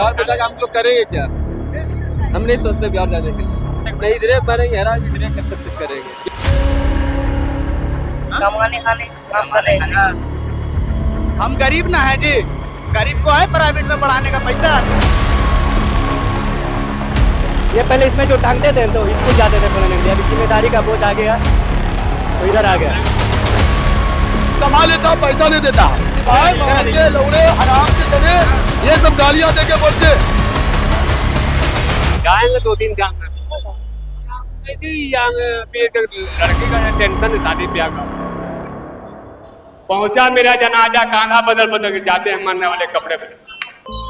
बिहार में जाकर हम लोग करेंगे क्या? हम नहीं सोचते बिहार जाने के लिए, नहीं इधरे बनेंगे, इधरे कर सब कुछ करेंगे। कमाने खाने काम कर रहे हैं। हम गरीब ना है जी, गरीब को है प्राइवेट में पढ़ाने का पैसा। ये पहले इसमें जो टांगते थे तो स्कूल जाते थे पढ़ने के लिए, अभी जिम्मेदारी का बोझ आ गया तो इधर आ गया। कमा लेता पैसा नहीं देता, भाई मांगे लौड़े हराम के चले, ये सब गालियां देके बोलते। जाएंगे 2-3 साल में ऐसे ही जाएंगे। लड़की का टेंशन है शादी ब्याह का। पहुंचा मेरा जनाजा, कांधा बदल बदल के जाते हैं मरने वाले कपड़े पे।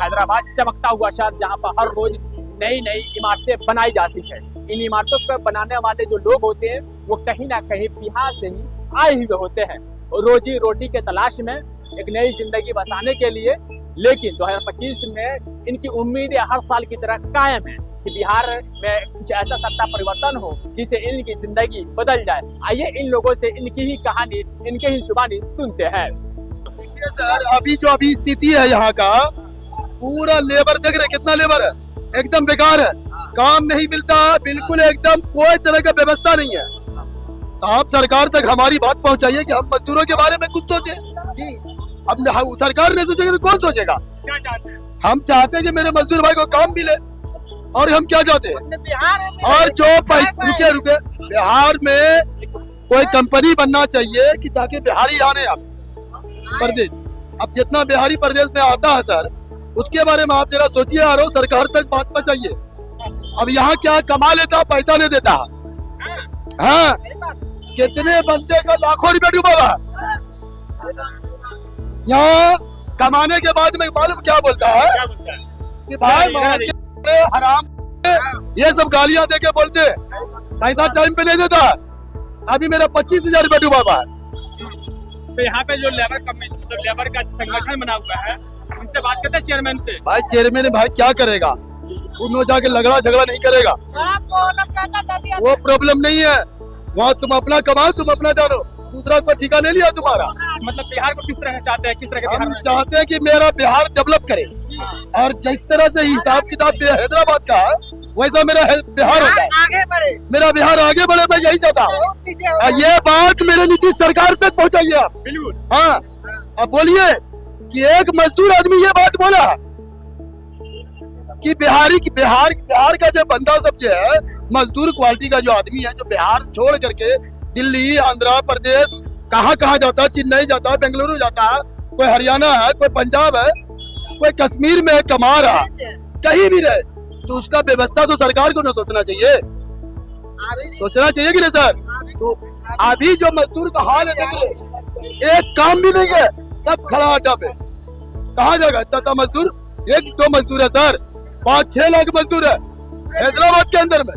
हैदराबाद चमकता हुआ शहर जहाँ पर हर रोज नई नई इमारतें बनाई जाती है। इन इमारतों पर बनाने वाले जो लोग होते हैं वो कहीं ना कहीं बिहार से ही आए हुए होते हैं, रोजी रोटी के तलाश में, एक नई जिंदगी बसाने के लिए। लेकिन 2025 में इनकी उम्मीदें हर साल की तरह कायम है कि बिहार में कुछ ऐसा सत्ता परिवर्तन हो जिससे इनकी जिंदगी बदल जाए। आइए इन लोगों से इनकी ही कहानी, इनके ही जुबानी सुनते हैं। सर अभी जो स्थिति है यहाँ का, पूरा लेबर देख रहे कितना लेबर है, एकदम बेकार है, काम नहीं मिलता, बिल्कुल एकदम कोई तरह का व्यवस्था नहीं है। तो आप सरकार तक हमारी बात पहुंचाइए कि हम मजदूरों के बारे में कुछ सोचे जी। अब सरकार नहीं सोचेगी तो कौन सोचेगा? क्या चाहते हैं? हम चाहते हैं कि मेरे मजदूर भाई को काम मिले। और हम क्या चाहते हैं, और जो पैसे रुके बिहार में कोई कंपनी बनना चाहिए कि ताकि बिहारी आने अब प्रदेश, अब जितना बिहारी प्रदेश में आता है सर, उसके बारे में आप जरा सोचिए यारो, सरकार तक बात पहुंचाइए। अब यहाँ क्या कमा लेता पैसा नहीं देता। हाँ, कितने बंदे का लाखों रुपया डूबा हुआ। यहाँ कमाने के बाद में मालूम क्या बोलता है कि भाई मांगे हराम, ये सब गालियां देके बोलते, पैसा टाइम पे नहीं देता। अभी मेरा 25,000 रुपया डूबा हुआ है। तो यहाँ पे जो लेबर कमीशन, मतलब लेबर का संगठन बना हुआ है, उनसे बात करते हैं चेयरमैन से। भाई चेयरमैन भाई क्या करेगा, उन्होंने जाके लगड़ा झगड़ा नहीं करेगा, वो प्रॉब्लम नहीं है। वहाँ तुम अपना कमाओ, तुम अपना जानो, दूसरा को ठिका नहीं लिया तुम्हारा। मतलब बिहार को किस तरह चाहते हैं, किस तरह के बिहार हम में? चाहते हैं कि मेरा बिहार डेवलप करे, और जिस तरह से हिसाब किताब हैदराबाद का है, वैसा मेरा बिहार होता है, आगे बढ़े, मेरा बिहार आगे बढ़े, मैं यही चाहता हूँ। ये बात मेरे नीतीश सरकार तक पहुँचाइए आप। बिल्कुल। हाँ, अब बोलिए कि एक मजदूर आदमी ये बात बोला कि बिहार का जो बंदा सब जो है, मजदूर क्वालिटी का जो आदमी है, जो बिहार छोड़ करके दिल्ली, आंध्र प्रदेश, कहाँ कहाँ जाता है, चेन्नई जाता है, बेंगलुरु जाता है, कोई हरियाणा है, कोई पंजाब है, कोई कश्मीर में कमा रहा, कहीं भी रहे, तो उसका व्यवस्था तो सरकार को ना सोचना चाहिए, सोचना चाहिए कि नहीं सर? तो अभी जो मजदूर का हाल है देख रहे, एक काम भी नहीं है, सब खड़ा अड्डा पे, कहाँ जाएगा इतना मजदूर? 1-2 मजदूर है सर, 5-6 लाख मजदूर है हैदराबाद के अंदर में।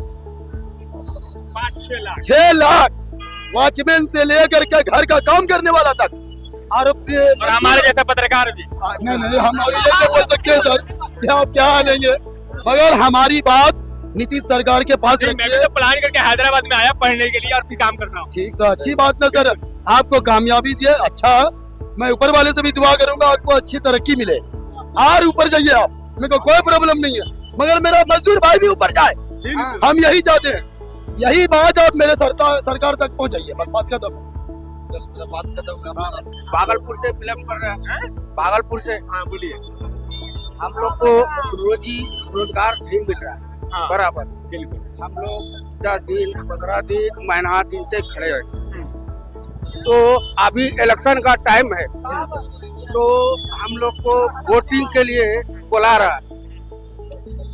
6 लाख वॉचमैन से लेकर के घर का काम करने वाला तक। और हमारे जैसा पत्रकार भी नहीं, हम ये तो बोल सकते हैं सर कि आप क्या आनेंगे, मगर हमारी बात नीतीश सरकार के पास रखिए। तो प्लान करके हैदराबाद में आया पढ़ने के लिए और फिर काम कर रहा हूँ। ठीक सर, अच्छी बात ना सर, आपको कामयाबी दिए, अच्छा, मैं ऊपर वाले से भी दुआ करूंगा आपको अच्छी तरक्की मिले, और ऊपर जाइए आप, मेरे को कोई प्रॉब्लम नहीं है, मगर मेरा मजदूर भाई भी ऊपर जाए, हम यही चाहते हैं। यही बात आप मेरे सरकार तक पहुंचाइए, बस बात खत्म। भागलपुर से फिल्म कर रहे हैं, भागलपुर से। हाँ बोलिए। हम लोग को रोजी रोजगार नहीं मिल रहा है। हाँ, बराबर। बिल्कुल। हम लोग 10 दिन, 15 दिन, महीना दिन से खड़े हैं। तो अभी इलेक्शन का टाइम है, तो हम लोग को वोटिंग के लिए बुला रहा है।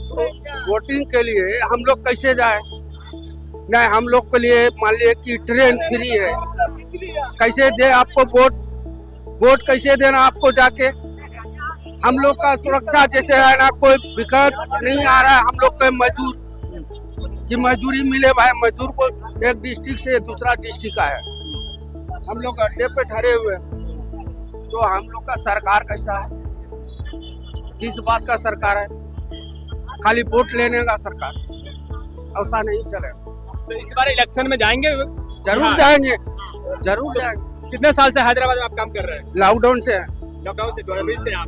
तो वोटिंग के लिए हम लोग कैसे जाए? नहीं, हम लोग के लिए मान लिए कि ट्रेन फ्री है, कैसे दे आपको वोट कैसे देना आपको जाके? हम लोग का सुरक्षा जैसे है ना, कोई विकल्प नहीं आ रहा है। हम लोग के मजदूर की मजदूरी मिले भाई, मजदूर को एक डिस्ट्रिक्ट से दूसरा डिस्ट्रिक्ट का है, हम लोग अड्डे पे ठहरे हुए हैं। तो हम लोग का सरकार कैसा है, किस बात का सरकार है? खाली वोट लेने का सरकार, ऐसा नहीं चलेगा। तो इस बार इलेक्शन में जाएंगे? जरूर जाएंगे, जरूर जाएंगे। कितने साल से हैदराबाद में आप काम कर रहे हैं? लॉकडाउन से है। लॉकडाउन से 2020 से आप?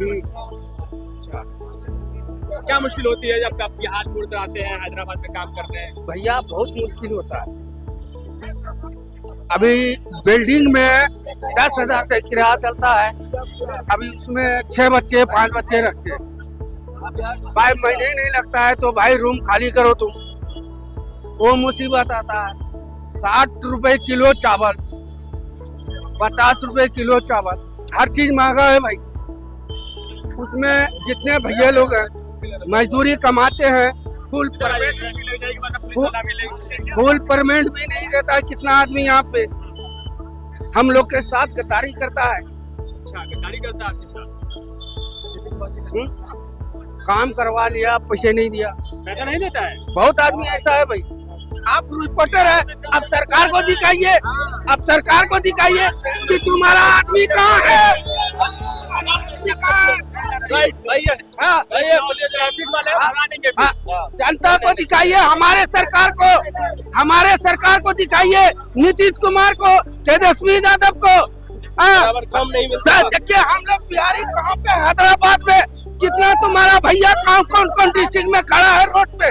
अच्छा। क्या मुश्किल होती है जब आप बिहार छोड़कर आते हैं हैदराबाद में काम करते हैं? भैया बहुत मुश्किल होता है। अभी बिल्डिंग में 10,000 से किराया चलता है, अभी उसमें 6 बच्चे 5 बच्चे रखते हैं, भाई महीने ही नहीं लगता है तो भाई रूम खाली करो तुम, वो मुसीबत आता है। 60 रुपए किलो चावल, 50 रुपए किलो चावल, हर चीज महंगा है भाई। उसमें जितने भैया लोग हैं मजदूरी कमाते हैं, फुल परमेंट भी नहीं देता है। कितना आदमी यहाँ पे हम लोग के साथ गद्दारी करता है। अच्छा, गद्दारी करता है आपके साथ? काम करवा लिया, पैसे नहीं दिया, पैसा नहीं देता है? बहुत आदमी ऐसा है भाई। आप रिपोर्टर है, अब सरकार को दिखाइए, अब सरकार को दिखाइए कि तुम्हारा आदमी कहाँ है, आदमी कहाँ है? राइट, भैया हाँ, भैया बोलिए, ट्रैफिक वाले भगा देंगे फिर। हाँ, जनता को दिखाइए, हमारे सरकार को दिखाइए, नीतीश कुमार को, तेजस्वी यादव को। कम नहीं मिलता। देखिए हम लोग बिहारी कहाँ पे, हैदराबाद में कितना तुम्हारा भैया कौन कौन डिस्ट्रिक्ट में खड़ा है रोड पे,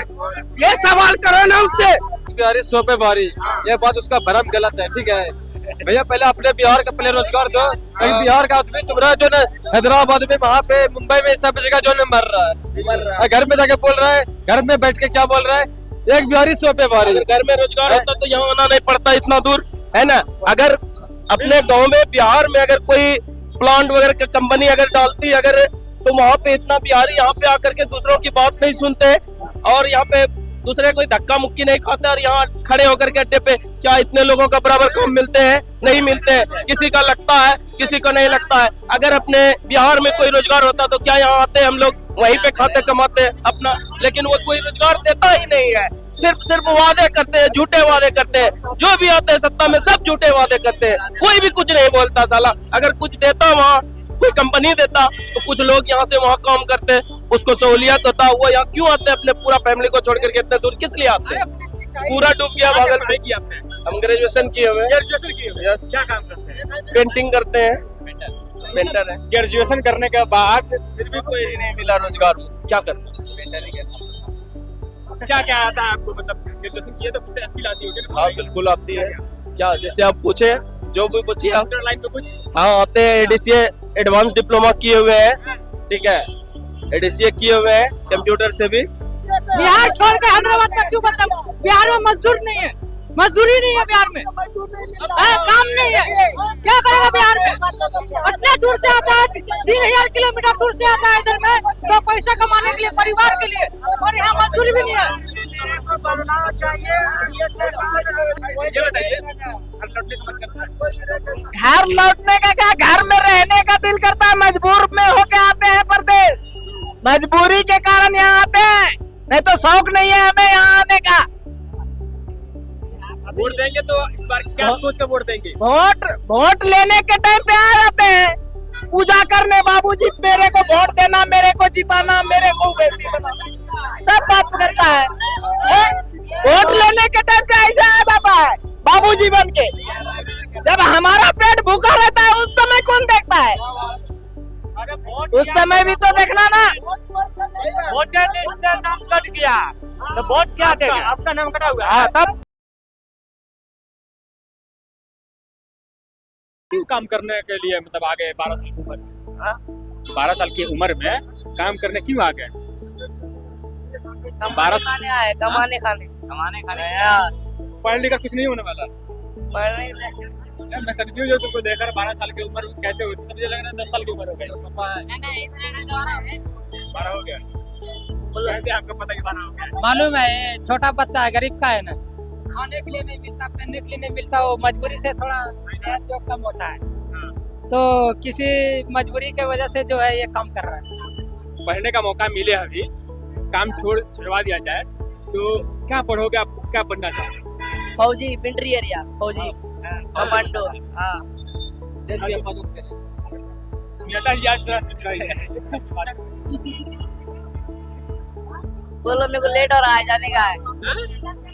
ये सवाल करो ना उससे। बिहारी 100 पे भारी, ये बात उसका भरम गलत है। ठीक है भैया, पहले अपने बिहार का पहले रोजगार दो। कहीं बिहार का आदमी तुम्हारा जो न हैदराबाद में, वहाँ पे, मुंबई में, सब जगह जो न मर रहा है, घर में जाके बोल रहा है, घर में बैठ के क्या बोल रहा है, एक बिहारी 100 पे भारी। घर में रोजगार होता तो यहाँ आना नहीं पड़ता इतना दूर, है ना। अगर अपने गांव में, बिहार में अगर कोई प्लांट वगैरह की कंपनी अगर डालती अगर, तो वहाँ पे इतना बिहारी यहाँ पे आकर के दूसरों की बात नहीं सुनते और यहाँ पे दूसरे कोई धक्का मुक्की नहीं खाते और यहाँ खड़े होकर के अड्डे पे क्या इतने लोगों का बराबर काम मिलते हैं? नहीं मिलते हैं। किसी का लगता है, किसी को नहीं लगता है। अगर अपने बिहार में कोई रोजगार होता तो क्या यहाँ आते हम लोग, वहीं पे खाते कमाते अपना, लेकिन वो कोई रोजगार देता ही नहीं है। सिर्फ वादे करते हैं, झूठे वादे करते हैं। जो भी आते हैं सत्ता में सब झूठे वादे करते हैं, कोई भी कुछ नहीं बोलता साला। अगर कुछ देता वहाँ कोई कंपनी देता तो कुछ लोग यहाँ से वहाँ काम करते, उसको सहूलियत होता। वो यहाँ क्यों आते हैं? अपने पूरा फैमिली को छोड़ करके इतने दूर किस लिए आते हैं? पूरा डूब गया भागलपुर। किया आपने? हम ग्रेजुएशन किए हुए हैं। ग्रेजुएशन किए हुए? क्या काम करते हैं? पेंटिंग करते हैं, पेंटर है। ग्रेजुएशन करने के बाद फिर भी कोई नहीं मिला रोजगार, मुझे क्या करना। क्या क्या आता है आपको? मतलब ग्रेजुएशन किए तो कुछ स्किल आती होगी? हाँ बिल्कुल आती है। क्या जैसे आप पूछे, जो भी पूछिए आप। कंप्यूटर लाइन पे कुछ? हाँ आते हैं। एडीसीए एडवांस डिप्लोमा किए हुए हैं, ठीक है। एडीसीए किए हुए हैं कंप्यूटर से भी। बिहार छोड़ के हैदराबाद में क्यों बता? बिहार में मजदूर नहीं है, मजदूरी नहीं है बिहार में, काम नहीं है, क्या करेगा बिहार में? इतना दूर से आता है, 3,000 किलोमीटर दूर से आता है इधर में, तो पैसा कमाने के लिए, परिवार के लिए, और यहाँ मजदूरी भी नहीं है। बदलाव चाहिए। ये बताइए, घर लौटने का मन करता है? घर लौटने का क्या, घर में रहने का दिल करता है, मजबूर में होके आते हैं प्रदेश, मजबूरी के कारण यहाँ आते हैं, नहीं तो शौक नहीं है हमें यहाँ आने का। वोट देंगे तो इस बार क्या सोच कर वोट देंगे? वोट लेने के टाइम पे आ जाते हैं, पूजा करने, बाबूजी मेरे को वोट देना, मेरे को जिताना, मेरे को बेटी बनाना, सब बात करता है। वोट लेने के टाइम पे ऐसा आ जाता है बाबूजी बन के। जब हमारा पेट भूखा रहता है उस समय कौन देखता है? उस समय भी तो देखना ना। वोटर लिस्ट से नाम कट गया तो वोट क्या देगा? आपका नाम कटा हुआ है? हाँ, तब क्यों काम करने के लिए मतलब आ गए? 12 साल की उम्र में, 12 साल की उम्र में काम करने क्यों आ गए? 12 खाने आए, कमाने खाने पढ़ लिखा कुछ नहीं होने वाला। पढ़ने मैं कंफ्यूज हूँ तुमको देखकर। 12 साल की उम्र कैसे हुई? मुझे लग रहा है 10 साल की उम्र हो गई। 12 हो गया? कैसे आपको पता कि 12 हो गया? मालूम है, ये छोटा बच्चा है, गरीब का है ना, खाने के लिए नहीं मिलता, पहनने के लिए नहीं मिलता, वो मजबूरी से थोड़ा सेहत जो कम होता है, तो किसी मजबूरी के वजह से जो है ये काम कर रहा है। पढ़ने का मौका मिले, अभी काम छुड़वा दिया जाए तो क्या पढ़ोगे? आप क्या बनना चाहते हो? फौजी, मिलिट्री एरिया, फौजी, कमांडो। हाँ, नेताजी आज तरह चल रही है। बोलो मेरे को लेट हो रहा है, जाने का है,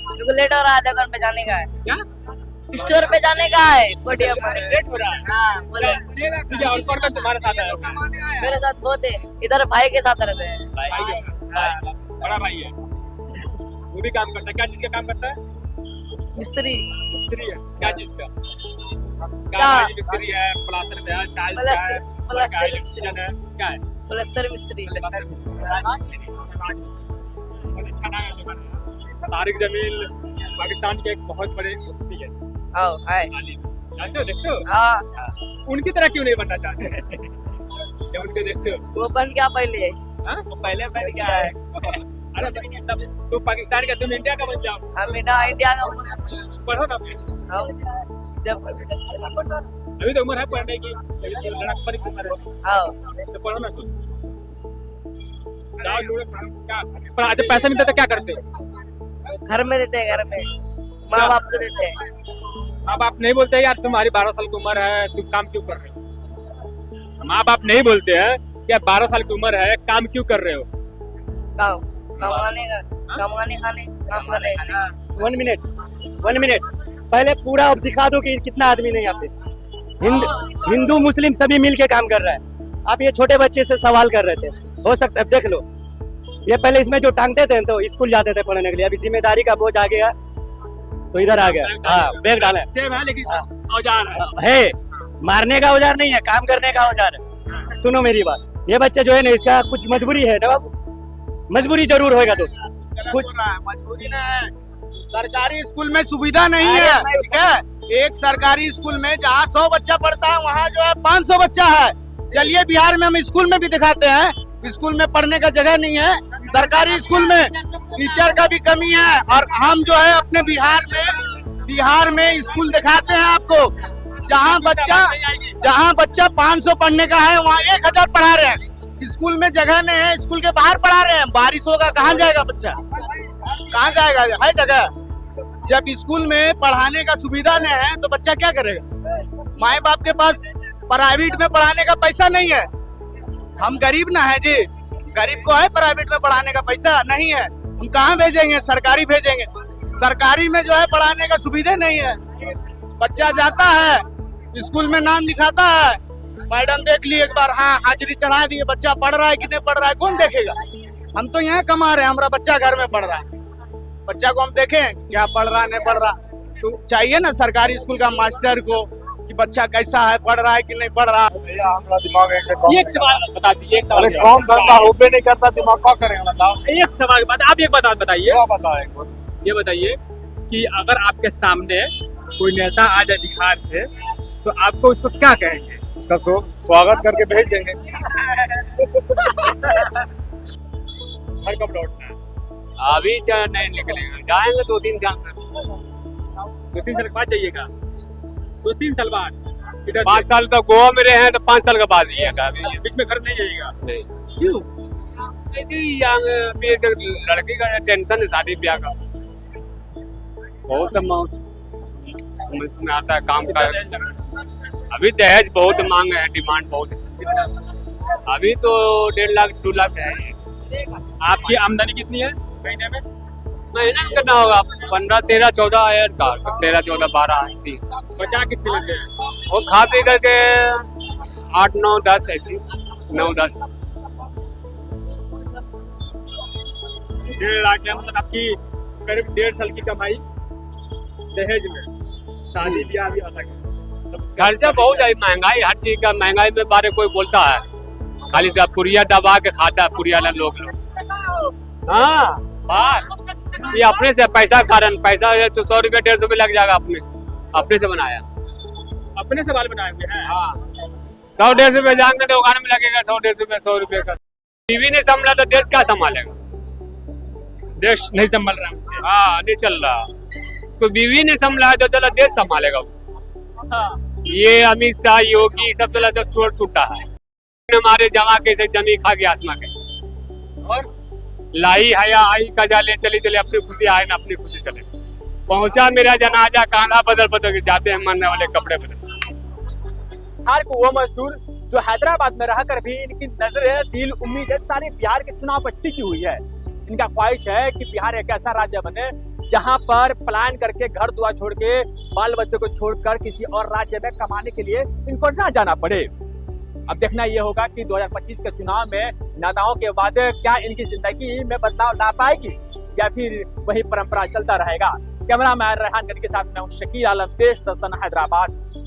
मेरे को लेट हो रहा है, दुकान पे जाने का है, क्या स्टोर पे जाने का है, बढ़िया। लेट हो रहा है? हाँ बोले। ठीक है, और कौन कौन तुम्हारे साथ आया? मेरे साथ बहुत है, इधर भाई के साथ रहते हैं। भाई के साथ। बड़ा भाई है, वो भी काम करता है। क्या चीज का काम करता है? मिस्त्री मिस्त्री है। क्या चीज का? क्या? मिस्त्री है, प्लास्टर है, टाइल्स का है, प्लास्टर इलेक्ट्रिशियन है, क्या है? प्लास्टर मिस्त्री बहुत अच्छा नाम है तुम्हारा। तारिक जमील पाकिस्तान के एक बहुत बड़े मुफ्ती है, आओ हाय आलिम। जानते हो, देखते हो? हाँ उनकी तरह क्यों नहीं बनना चाहते? क्या उनके देखते हो? वो बन गया पहले हाँ? वो पहले बन गया है। अरे तब तुम पाकिस्तान का, तुम इंडिया का बन जाओ। हम ना इंडिया का बन गया पढ़ो ना फिर। जब अभी तो उम्र है पढ़ने की, अभी तो लड़कपन की उम्र है, आओ तो पढ़ो ना तुम। जाओ छोड़ो, क्या पर अच्छा पैसा मिलता तो क्या करते? घर में देते हैं, घर में माँ बाप को देते हैं। माँ बाप नहीं बोलते यार तुम्हारी 12 साल की उम्र है, तुम काम क्यों कर रहे हो? माँ बाप नहीं बोलते हैं कि 12 साल की उम्र है, काम क्यों कर रहे हो? काम कमाने का, कमाने खाने काम कर रहे हैं। हाँ। 1 मिनट पहले पूरा अब दिखा दो कि कितना आदमी नहीं यहाँ पे। हिंदू मुस्लिम सभी मिल के काम कर रहा है। आप ये छोटे बच्चे से सवाल कर रहे थे, हो सकता है देख लो, ये पहले इसमें जो टांगते थे तो स्कूल जाते थे पढ़ने के लिए, अभी जिम्मेदारी का बोझ आ गया तो इधर आ गया। हाँ बैग डाला सेब है लेकिन औजार है, मारने का औजार नहीं है, काम करने का औजार है। सुनो मेरी बात, ये बच्चे जो है ना, इसका कुछ मजबूरी है ना बाबू, मजबूरी जरूर होएगा दोस्त। कुछ मजबूरी ना है, सरकारी स्कूल में सुविधा नहीं है, ठीक है। एक सरकारी स्कूल में जहाँ 100 बच्चा पढ़ता है, वहाँ जो है 500 बच्चा है। चलिए बिहार में हम स्कूल में भी दिखाते हैं, स्कूल में पढ़ने का जगह नहीं है, सरकारी स्कूल में टीचर का भी कमी है। और हम जो है अपने बिहार में स्कूल दिखाते हैं आपको, जहाँ बच्चा 500 पढ़ने का है, वहाँ 1000 पढ़ा रहे हैं। स्कूल में जगह नहीं है, स्कूल के बाहर पढ़ा रहे हैं। बारिश होगा कहाँ जाएगा बच्चा, कहाँ जाएगा? है जगह? जब स्कूल में पढ़ाने का सुविधा नहीं है तो बच्चा क्या करेगा? माए बाप के पास प्राइवेट में पढ़ाने का पैसा नहीं है। हम गरीब ना है जी, गरीब को है प्राइवेट में पढ़ाने का पैसा नहीं है, हम कहाँ भेजेंगे? सरकारी भेजेंगे। सरकारी में जो है पढ़ाने का सुविधा नहीं है। बच्चा जाता है स्कूल में, नाम लिखाता है, मैडम देख ली एक बार, हाँ हाजिरी चढ़ा दी, बच्चा पढ़ रहा है कि नहीं पढ़ रहा है, कौन देखेगा? हम तो यहाँ कमा रहे हैं, हमारा बच्चा घर में पढ़ रहा है, बच्चा को हम देखें क्या पढ़ रहा है नहीं पढ़ रहा। तो चाहिए ना सरकारी स्कूल का मास्टर को कि बच्चा कैसा है, पढ़ रहा है कि नहीं पढ़ रहा। भैया हमारा दिमाग ऐसे काम एक सवाल बता दीजिए, एक सवाल। अरे काम धंधा होबे नहीं करता, दिमाग क्या करेगा बताओ? एक सवाल बात, आप एक बात बताइए, क्या बताए? ये बताइए कि अगर आपके सामने कोई नेता आ जाए बिहार से, तो आपको उसको क्या कहेंगे? उसका स्वागत करके भेज देंगे। घर कब लौटना है? अभी नहीं निकलेंगे, जाएंगे 2-3 साल में। 2-3 साल के बाद जाइएगा? 2-3 साल बाद? इधर 5 साल तो गोवा में रहे हैं, तो 5 साल के बाद जाइएगा। बीच में घर नहीं जाइएगा? नहीं, क्यों? ऐसे ही अभी तो लड़की का टेंशन है, शादी ब्याह का बहुत समझ में आता है काम का। अभी दहेज बहुत मांग है, डिमांड बहुत है। अभी तो 1.5 लाख 2 लाख है। आपकी आमदनी कितनी है महीने में? महीने में कितना होगा? 15, 13, 14 है का, 13, 14, 12 ऐसी। बचा कितने लेते हैं? वो खा पी करके 8, 9, 10 ऐसी, 9, 10। 1.5 लाख है, मतलब आपकी करीब 1.5 साल की कमाई दहेज में। शादी ब्याह भी अलग है, खर्चा बहुत है, महंगाई हर चीज का, महंगाई में बारे कोई बोलता है, खाली पुरिया दबा के खाता है पुरिया लोग। हाँ बात ये अपने से पैसा कारण, पैसा तो 100 रुपया 150 रुपया लग जाएगा, अपने से बनाया, अपने से बाल बनाए हुए हैं। हाँ 100-150 रुपया जाएंगे तो दुकान में लगेगा 100-150 रुपया, 100 रुपये का। बीवी नहीं संभाला तो देश क्या संभालेगा? देश नहीं संभल रहा हमसे। हाँ नहीं चल रहा, उसको बीवी नहीं संभाला तो चला देश संभालेगा। हाँ। ये अमित शाह, योगी सब चला सब चोर छूटा है, हमारे जमा कैसे जमी खा गया आसमा कैसे। और लाई हया आई कजा ले चली चले, अपनी खुशी आए ना अपनी खुशी चले। पहुंचा मेरा जनाजा, कांधा बदल बदल के जाते हैं मरने वाले कपड़े बदल। बिहार को वो मजदूर जो हैदराबाद में रहकर भी इनकी नजरें, दिल, उम्मीद सारी बिहार के चुनाव पर टिकी हुई है। इनका ख्वाहिश है कि बिहार एक ऐसा राज्य बने जहां पर प्लान करके घर दुआर छोड़ के, बाल बच्चों को छोड़कर किसी और राज्य में कमाने के लिए इनको ना जाना पड़े। अब देखना ये होगा कि 2025 के चुनाव में नेताओं के बाद क्या इनकी जिंदगी में बदलाव ला पाएगी या फिर वही परंपरा चलता रहेगा। कैमरामैन रेहान गनी के साथ मैं हूं शकील आलम, देश दस्तन हैदराबाद।